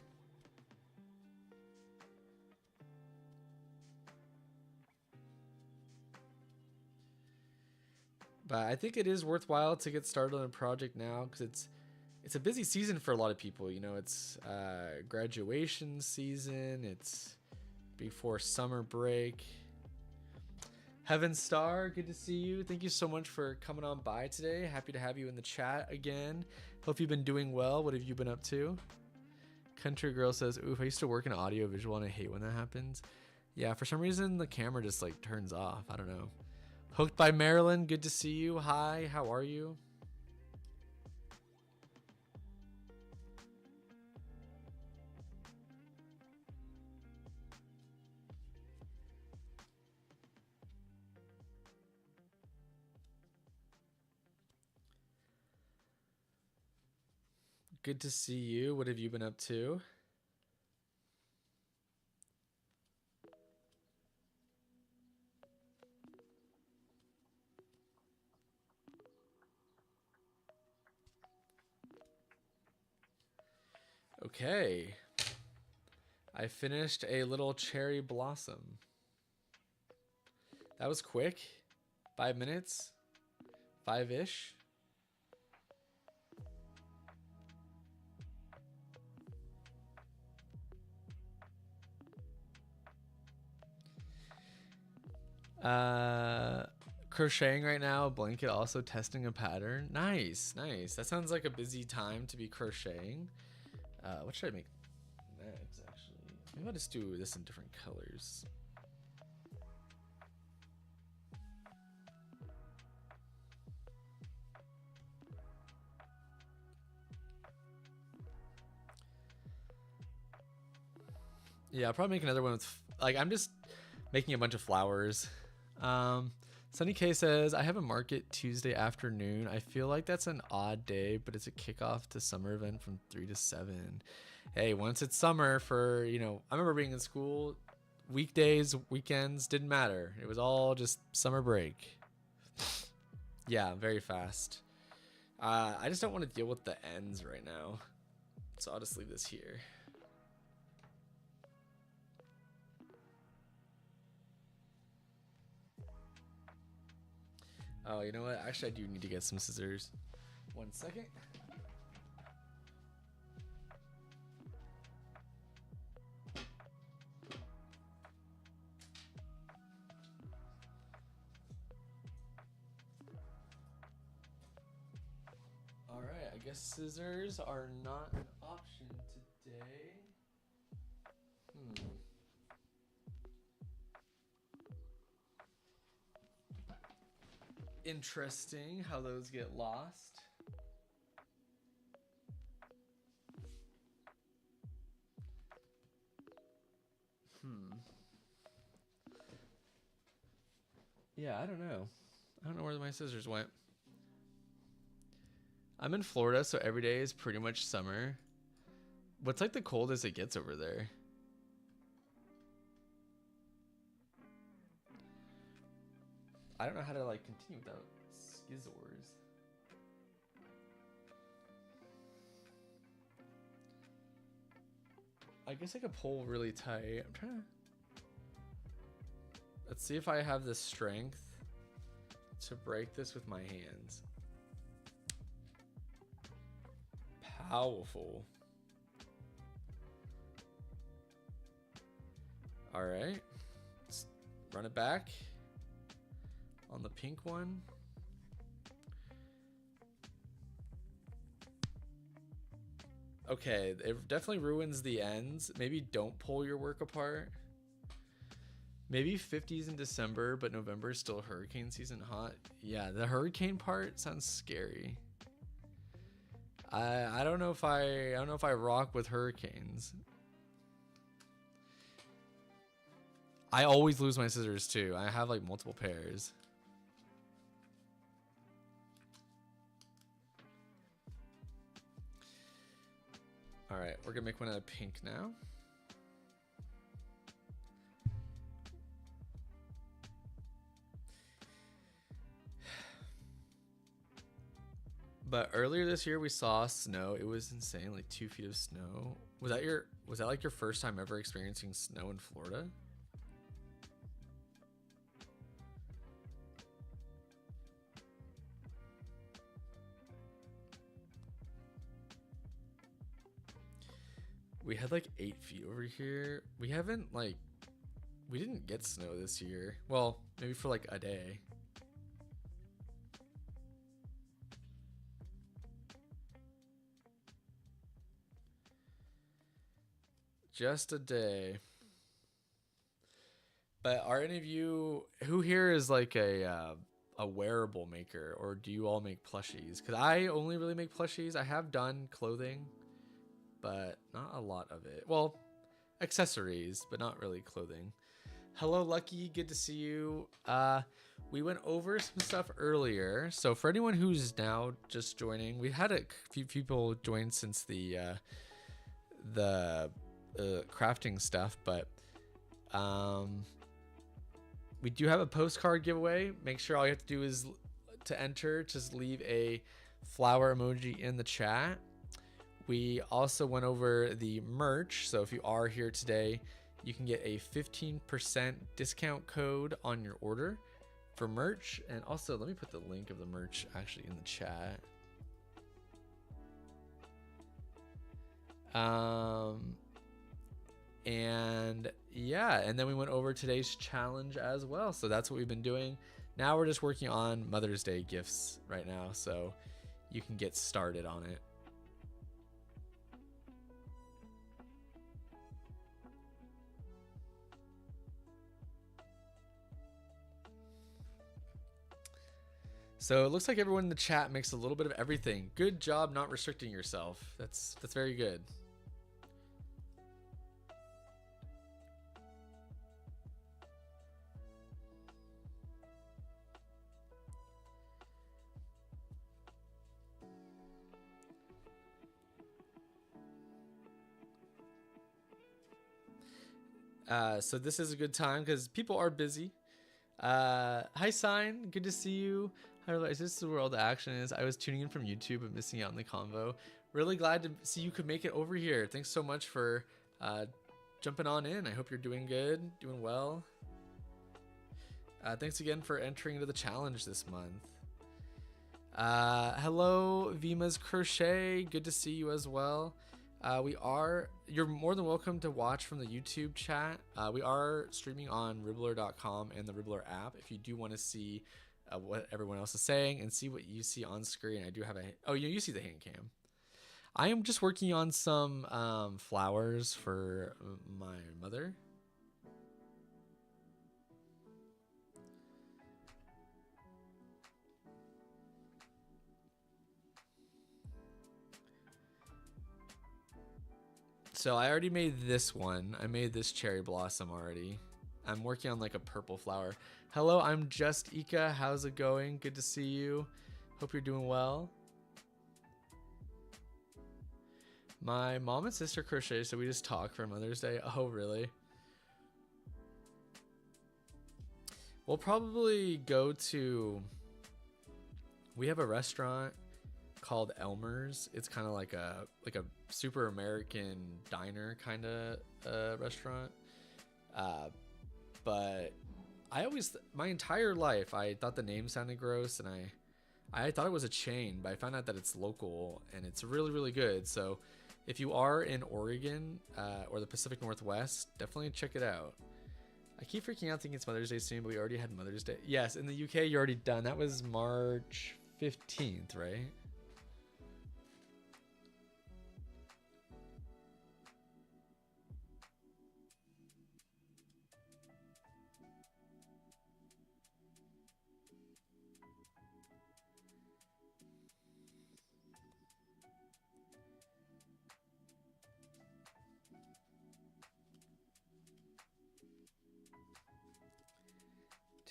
But I think it is worthwhile to get started on a project now because it's a busy season for a lot of people. You know, it's graduation season, it's before summer break. Heaven Star, good to see you. Thank you so much for coming on by today. Happy to have you in the chat again. Hope you've been doing well. What have you been up to? Country Girl says, oof, I used to work in audio visual and I hate when that happens. Yeah, for some reason the camera just like turns off. I don't know. Hooked by Marilyn, good to see you. Hi, how are you? Good to see you. What have you been up to? Okay. I finished a little cherry blossom. That was quick. 5 minutes. 5-ish. Crocheting right now, blanket, also testing a pattern. Nice, nice. That sounds like a busy time to be crocheting. What should I make next, actually? Maybe I'll just do this in different colors. Yeah, I'll probably make another one with, like, I'm just making a bunch of flowers. Sunny K says, I have a market Tuesday afternoon. I feel like that's an odd day, but it's a kickoff to summer event from 3 to 7. Hey, once it's summer for, you know, I remember being in school, weekdays, weekends, didn't matter. It was all just summer break. Yeah, very fast. I just don't want to deal with the ends right now. So I'll just leave this here. Oh, you know what? Actually, I do need to get some scissors. 1 second. All right, I guess scissors are not an option today. interesting how those get lost. Yeah, I don't know. I don't know where my scissors went. I'm in Florida, so every day is pretty much summer. What's like the coldest it gets over there? I don't know how to like continue without skizzors. I guess I could pull really tight. I'm trying to... Let's see if I have the strength to break this with my hands. Powerful. All right. Let's run it back on the pink one. Okay, it definitely ruins the ends. Maybe don't pull your work apart. Maybe 50s in December, but November is still hurricane season hot. Yeah, the hurricane part sounds scary. I don't know if I rock with hurricanes. I always lose my scissors too. I have like multiple pairs. All right, we're gonna make one out of pink now. But earlier this year we saw snow. It was insane, like 2 feet of snow. Was that like your first time ever experiencing snow in Florida? We had like 8 feet over here. We didn't get snow this year. Well, maybe for like a day. Just a day. But are any of you, who here is like a wearable maker, or do you all make plushies? Because I only really make plushies. I have done clothing, but not a lot of it. Well, accessories, but not really clothing. Hello, Lucky. Good to see you. We went over some stuff earlier. So for anyone who's now just joining, we've had a few people join since the crafting stuff, but we do have a postcard giveaway. Make sure all you have to do is to enter, just leave a flower emoji in the chat. We also went over the merch, so if you are here today, you can get a 15% discount code on your order for merch. And also, let me put the link of the merch actually in the chat. And yeah, and then we went over today's challenge as well. So that's what we've been doing. Now we're just working on Mother's Day gifts right now, so you can get started on it. So it looks like everyone in the chat makes a little bit of everything. Good job not restricting yourself. That's very good. So this is a good time because people are busy. Hi, Sign. Good to see you. Hi, is this where all the action is? I was tuning in from YouTube but missing out on the convo. Really glad to see you could make it over here. Thanks so much for jumping on in. I hope you're doing good, doing well. Thanks again for entering into the challenge this month. Hello, Vima's Crochet. Good to see you as well. You're more than welcome to watch from the YouTube chat. We are streaming on Ribblr.com and the Ribblr app. If you do want to see what everyone else is saying and see what you see on screen, I do have you see the hand cam. I am just working on some flowers for my mother. So I already made this one. I made this cherry blossom already. I'm working on like a purple flower. Hello, I'm just Ika. How's it going? Good to see you. Hope you're doing well. My mom and sister crochet, so we just talk for Mother's Day. Oh, really? We'll probably go to... We have a restaurant called Elmer's. It's kind of like a super American diner kind of restaurant. But I always, my entire life, I thought the name sounded gross, and I thought it was a chain, but I found out that it's local and it's really, really good. So if you are in Oregon or the Pacific Northwest, definitely check it out. I keep freaking out thinking it's Mother's Day soon, but we already had Mother's Day. Yes, in the UK, you're already done. That was March 15th, right?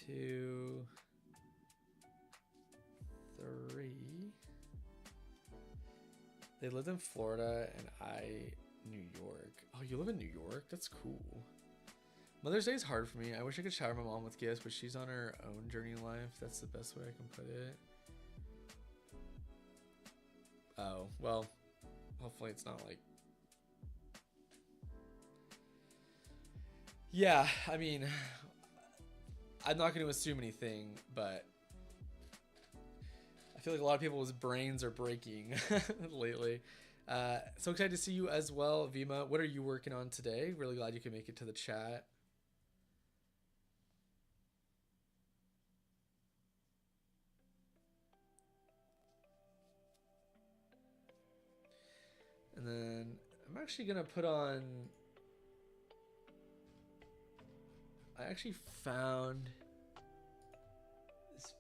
Two, three. They lived in Florida and I New York. Oh, you live in New York? That's cool. Mother's Day is hard for me. I wish I could shower my mom with gifts, but she's on her own journey in life. That's the best way I can put it. Oh, well, hopefully it's not like... Yeah, I mean, I'm not going to assume anything, but I feel like a lot of people's brains are breaking lately. So excited to see you as well, Vima. What are you working on today? Really glad you could make it to the chat. And then I'm actually going to put on... I actually found this.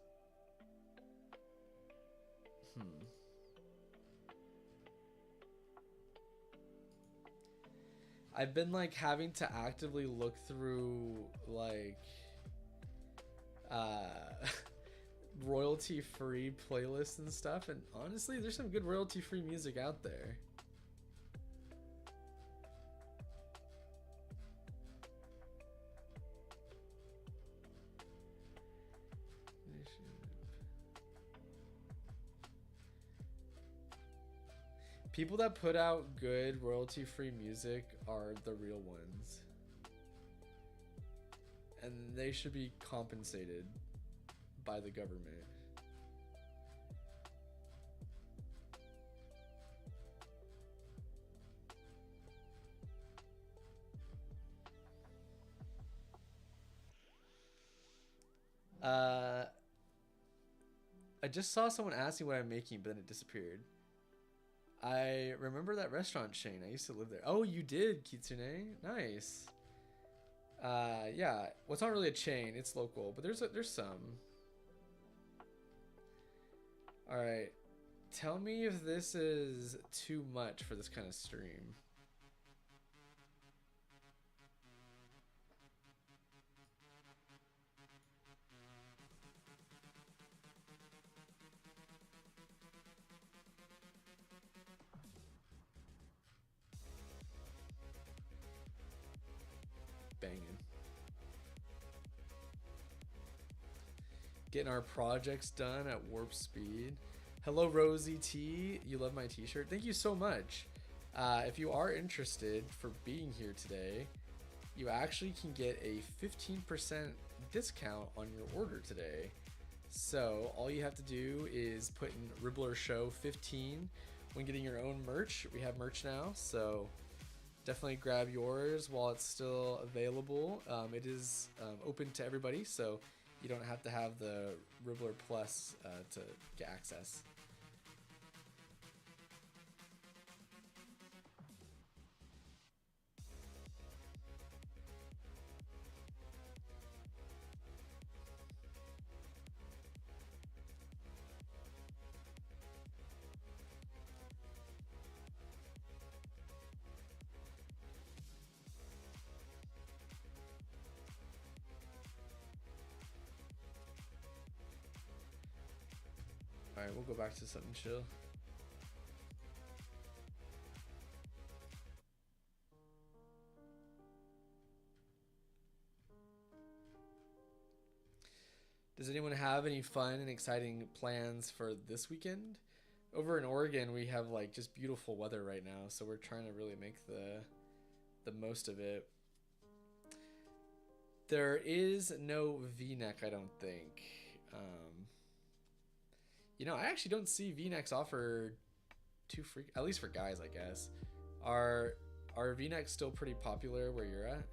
I've been like having to actively look through like royalty free playlists and stuff, and honestly there's some good royalty free music out there. People that put out good royalty-free music are the real ones. And they should be compensated by the government. I just saw someone ask me what I'm making, but then it disappeared. I remember that restaurant chain. I used to live there. Oh, you did, Kitsune? Nice. Yeah. Well, it's not really a chain. It's local, but there's some. All right. Tell me if this is too much for this kind of stream. Banging. Getting our projects done at warp speed. Hello, Rosie T. You love my t-shirt. Thank you so much. If you are interested for being here today, you actually can get a 15% discount on your order today. So all you have to do is put in Ribblr Show 15 when getting your own merch. We have merch now, so definitely grab yours while it's still available. It is open to everybody, so you don't have to have the Ribblr Plus to get access. right, we'll go back to something chill. Does anyone have any fun and exciting plans for this weekend? Over in Oregon, we have like just beautiful weather right now, so we're trying to really make the most of it. There is no V-neck, I don't think. You know, I actually don't see V-necks offered too at least for guys, I guess. Are V-necks still pretty popular where you're at?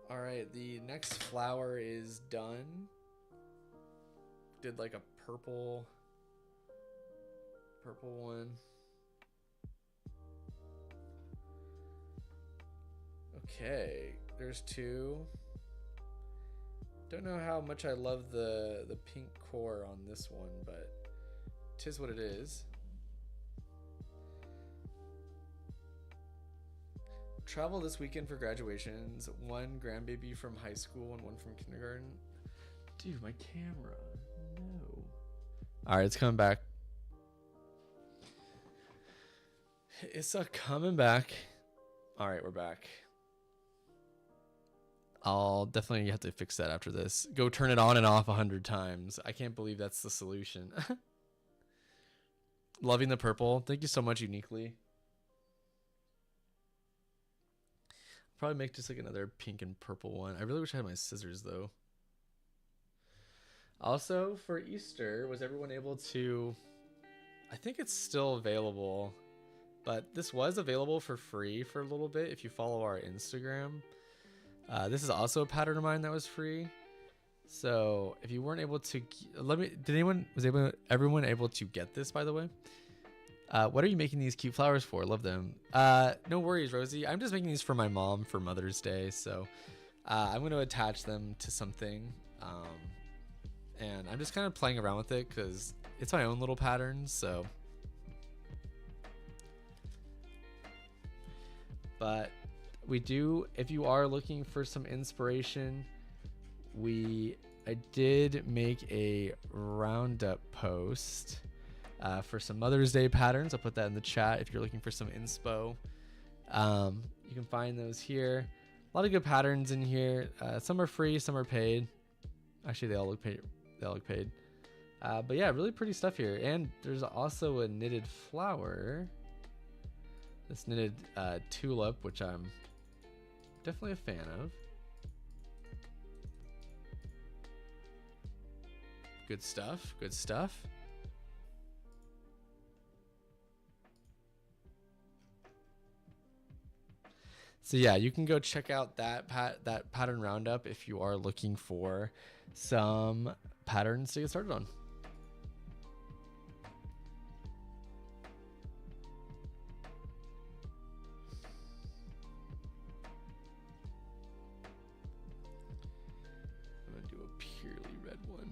All right, the next flower is done. Did like a purple one. Okay, there's two. Don't know how much I love the pink core on this one, but 'tis what it is. Travel this weekend for graduations. One grandbaby from high school and one from kindergarten. Dude, my camera. No. All right, it's coming back. It's coming back. All right, we're back. I'll definitely have to fix that after this. Go turn it on and off 100 times. I can't believe that's the solution. Loving the purple. Thank you so much, Uniquely. Probably make just like another pink and purple one. I really wish I had my scissors though. Also, for Easter, was everyone able to... I think it's still available, but this was available for free for a little bit if you follow our Instagram. This is also a pattern of mine that was free. So if you weren't able to... everyone able to get this, by the way? What are you making these cute flowers for? Love them. No worries, Rosie. I'm just making these for my mom for Mother's Day. So I'm going to attach them to something. And I'm just kind of playing around with it because it's my own little pattern. So, but we do, if you are looking for some inspiration, I did make a roundup post for some Mother's Day patterns. I'll put that in the chat if you're looking for some inspo. You can find those here. A lot of good patterns in here. Some are free, some are paid. Actually, they all look paid. But yeah, really pretty stuff here. And there's also a knitted flower. This knitted tulip, which I'm definitely a fan of. Good stuff. Good stuff. So yeah, you can go check out that pattern roundup if you are looking for some patterns to get started on. I'm gonna do a purely red one.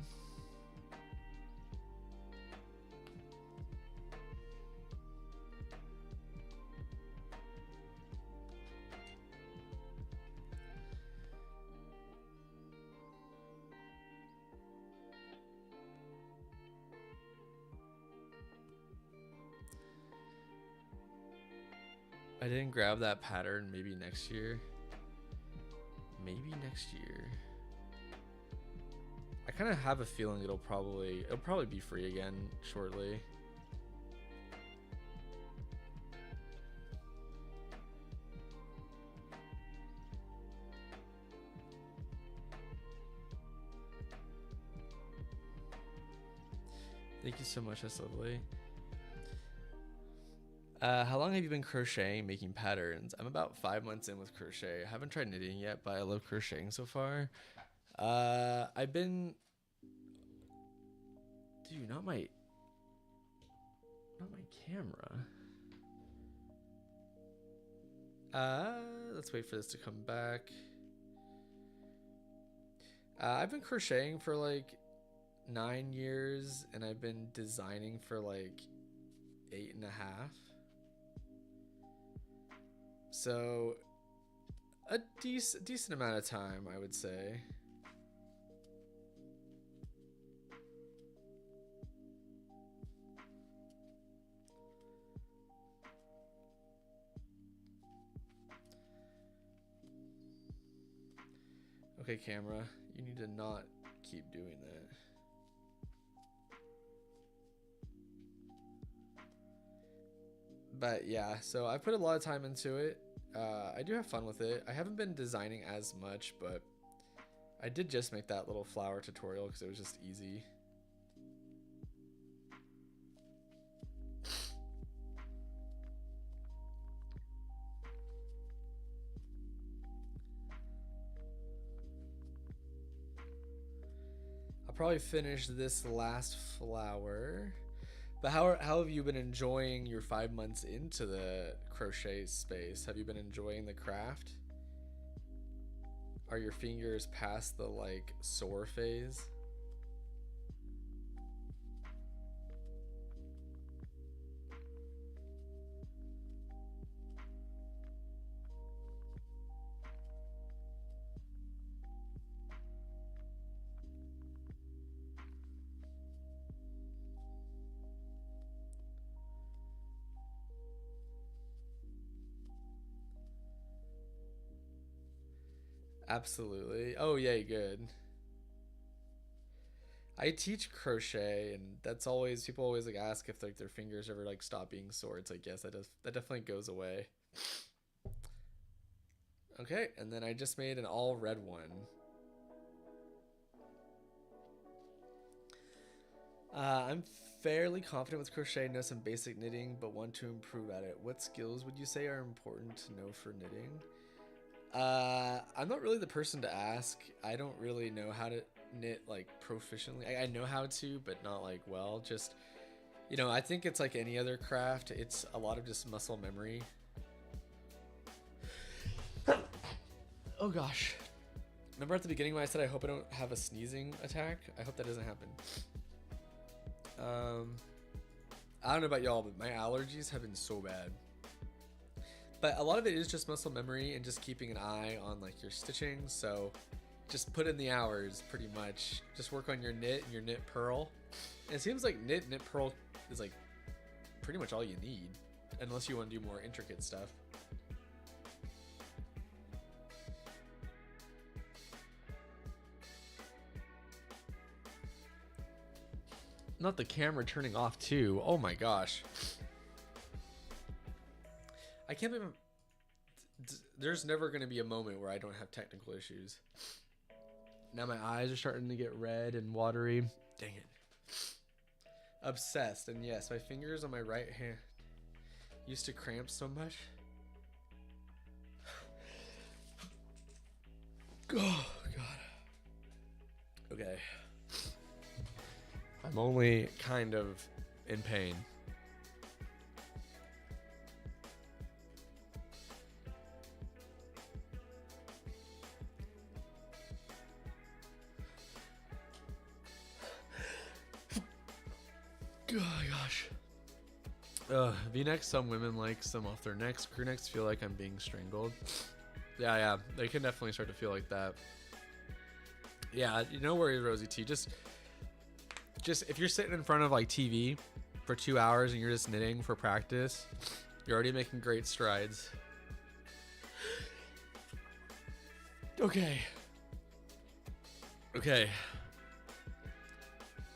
I didn't grab that pattern. Maybe next year. Maybe next year. I kind of have a feeling it'll probably be free again shortly. Thank you so much. That's lovely. How long have you been crocheting, making patterns? I'm about 5 months in with crochet. I haven't tried knitting yet, but I love crocheting so far. I've been... Dude, not my camera. Let's wait for this to come back. I've been crocheting for like 9 years, and I've been designing for like 8.5. So a decent amount of time, I would say. Okay, camera, you need to not keep doing that. But yeah, so I put a lot of time into it. I do have fun with it. I haven't been designing as much, but I did just make that little flower tutorial because it was just easy. I'll probably finish this last flower. But how have you been enjoying your 5 months into the crochet space? Have you been enjoying the craft? Are your fingers past the like sore phase? Absolutely. Oh, yay, good. I teach crochet, and that's always, people always like ask if like their fingers ever like stop being sore. It's like, yes, that definitely goes away. Okay, and then I just made an all red one. I'm fairly confident with crochet, know some basic knitting, but want to improve at it. What skills would you say are important to know for knitting? I'm not really the person to ask. I don't really know how to knit like proficiently. I know how to, but not like well. Just, you know, I think it's like any other craft. It's a lot of just muscle memory. Oh gosh. Remember at the beginning when I said I hope I don't have a sneezing attack? I hope that doesn't happen. I don't know about y'all, but my allergies have been so bad. But a lot of it is just muscle memory and just keeping an eye on like your stitching. So just put in the hours pretty much. Just work on your knit and your knit purl. And it seems like knit purl is like pretty much all you need, unless you want to do more intricate stuff. Not the camera turning off too. Oh my gosh. I can't believe there's never going to be a moment where I don't have technical issues. Now my eyes are starting to get red and watery. Dang it. Obsessed. And yes, my fingers on my right hand used to cramp so much. Oh, God. Okay. I'm only kind of in pain. Oh gosh. V-necks, some women like some off their necks. Crew necks feel like I'm being strangled. Yeah, they can definitely start to feel like that. Yeah, no worries, Rosie T. Just if you're sitting in front of like TV for 2 hours and you're just knitting for practice, you're already making great strides. Okay.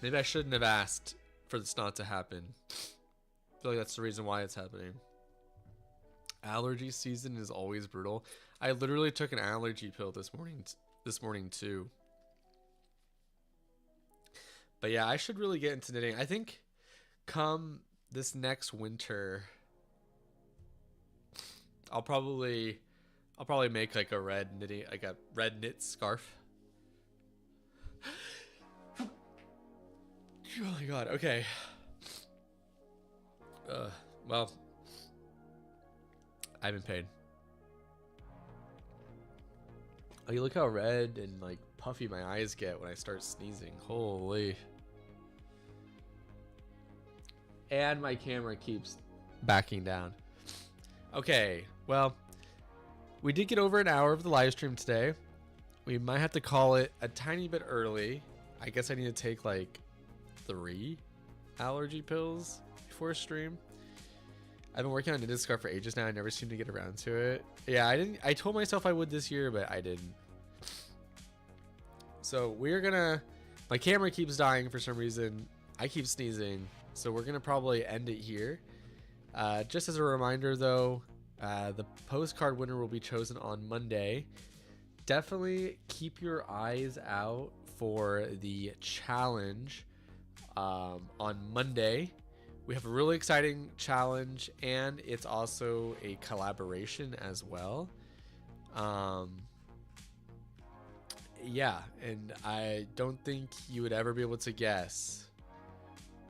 Maybe I shouldn't have asked for this not to happen. I feel like that's the reason why it's happening. Allergy season is always brutal. I literally took an allergy pill this morning too. But yeah, I should really get into knitting. I think come this next winter, I'll probably make like a red knit scarf. Oh my god, okay. Well, I'm in pain. Oh, you look how red and like puffy my eyes get when I start sneezing. Holy. And my camera keeps backing down. Okay, well, we did get over an hour of the live stream today. We might have to call it a tiny bit early. I guess I need to take like 3 allergy pills before stream. I've been working on Ninja Scarf for ages now. I never seem to get around to it. Yeah, I told myself I would this year, but I didn't. So we're gonna, my camera keeps dying for some reason. I keep sneezing. So we're gonna probably end it here. Just as a reminder though, the postcard winner will be chosen on Monday. Definitely keep your eyes out for the challenge on Monday. We have a really exciting challenge, and it's also a collaboration as well. Yeah, and I don't think you would ever be able to guess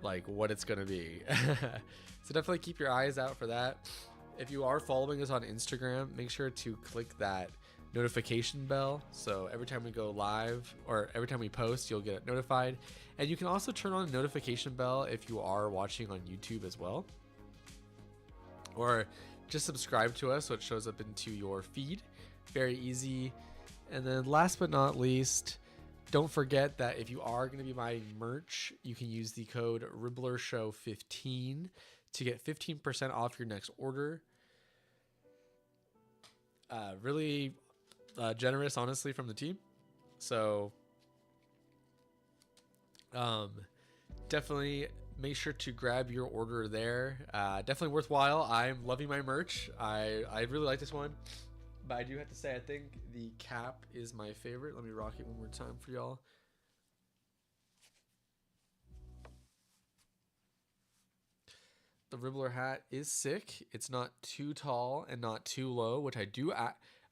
like what it's gonna be. So definitely keep your eyes out for that. If you are following us on Instagram, make sure to click that notification bell, so every time we go live or every time we post, you'll get notified. And you can also turn on the notification bell if you are watching on YouTube as well, or just subscribe to us so it shows up into your feed. Very easy. And then last but not least, don't forget that if you are going to be buying merch, you can use the code Ribblr Show 15 to get 15% off your next order. Really generous, honestly, from the team. So definitely make sure to grab your order there. Definitely worthwhile. I'm loving my merch. I really like this one, but I do have to say I think the cap is my favorite. Let me rock it one more time for y'all. The Ribblr hat is sick. It's not too tall and not too low, which I do.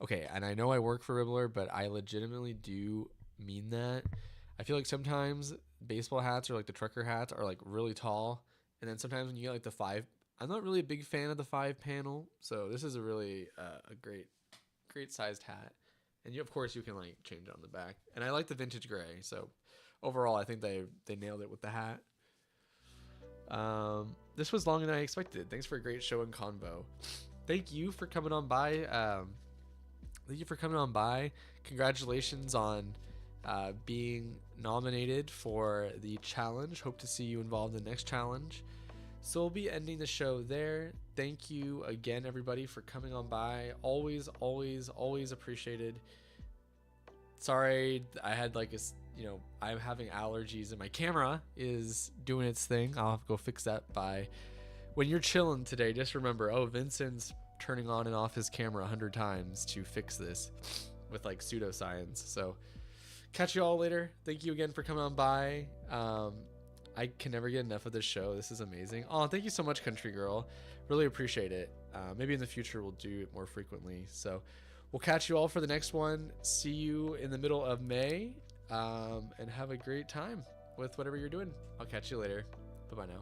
Okay, and I know I work for Ribblr, but I legitimately do mean that. I feel like sometimes baseball hats or like the trucker hats are like really tall, and then sometimes when you get like the 5, I'm not really a big fan of the 5 panel. So this is a really a great sized hat, and you, of course, you can like change it on the back. And I like the vintage gray. So overall, I think they nailed it with the hat. This was longer than I expected. Thanks for a great show and convo. Thank you for coming on by. Thank you for coming on by. Congratulations on being nominated for the challenge. Hope to see you involved in the next challenge. So we'll be ending the show there. Thank you again, everybody, for coming on by. Always, always, always appreciated. Sorry, I had like a, I'm having allergies and my camera is doing its thing. I'll have to go fix that by when you're chilling today. Just remember, oh, Vincent's turning on and off his camera 100 times to fix this with like pseudoscience. So catch you all later. Thank you again for coming on by. I can never get enough of this show. This is amazing. Oh, thank you so much, Country Girl. Really appreciate it. Maybe in the future we'll do it more frequently. So we'll catch you all for the next one. See you in the middle of May. And have a great time with whatever you're doing. I'll catch you later. Bye-bye now.